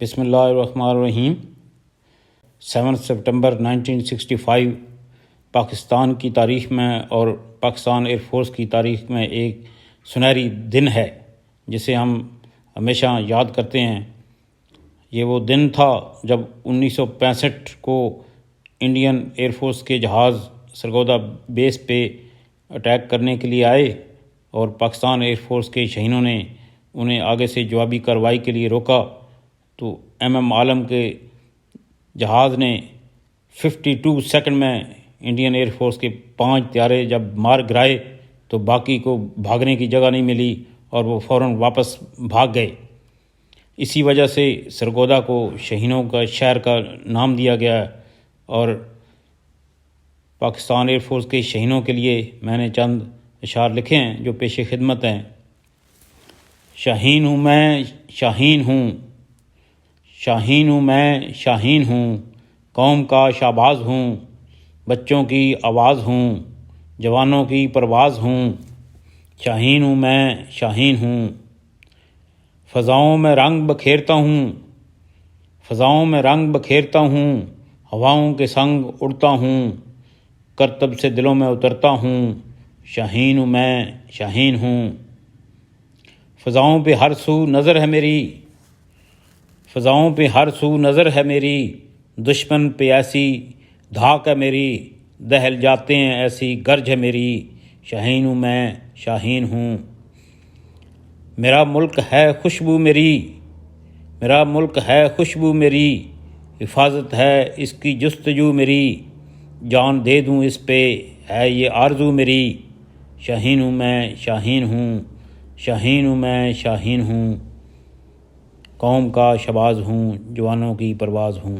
بسم اللہ الرحمن الرحیم۔ 7 سپٹمبر 1965 پاکستان کی تاریخ میں اور پاکستان ایئر فورس کی تاریخ میں ایک سنہری دن ہے جسے ہم ہمیشہ یاد کرتے ہیں۔ یہ وہ دن تھا جب 1965 کو انڈین ایئر فورس کے جہاز سرگودا بیس پہ اٹیک کرنے کے لیے آئے اور پاکستان ایئر فورس کے شہینوں نے انہیں آگے سے جوابی کارروائی کے لیے روکا، تو ایم عالم کے جہاز نے 52 سیکنڈ میں انڈین ایئر فورس کے 5 طیارے جب مار گرائے تو باقی کو بھاگنے کی جگہ نہیں ملی اور وہ فوراً واپس بھاگ گئے۔ اسی وجہ سے سرگودا کو شہینوں کا شہر کا نام دیا گیا، اور پاکستان ایئر فورس کے شہینوں کے لیے میں نے چند اشعار لکھے ہیں جو پیش خدمت ہیں۔ شاہین ہوں میں، شاہین ہوں، شاہین ہوں میں، شاہین ہوں، قوم کا شہباز ہوں، بچوں کی آواز ہوں، جوانوں کی پرواز ہوں۔ شاہین ہوں میں، شاہین ہوں، فضاؤں میں رنگ بکھیرتا ہوں، فضاؤں میں رنگ بکھیرتا ہوں، ہواؤں کے سنگ اڑتا ہوں، کرتب سے دلوں میں اترتا ہوں۔ شاہین ہوں میں، شاہین ہوں، فضاؤں پہ ہر سو نظر ہے میری، فضاؤں پہ ہر سو نظر ہے میری، دشمن پہ ایسی دھاک ہے میری، دہل جاتے ہیں ایسی گرج ہے میری۔ شاہین ہوں میں، شاہین ہوں، میرا ملک ہے خوشبو میری، میرا ملک ہے خوشبو میری، حفاظت ہے اس کی جستجو میری، جان دے دوں اس پہ ہے یہ آرزو میری۔ شاہین ہوں میں، شاہین ہوں، شاہین ہوں میں، شاہین ہوں، قوم کا شہباز ہوں، جوانوں کی پرواز ہوں۔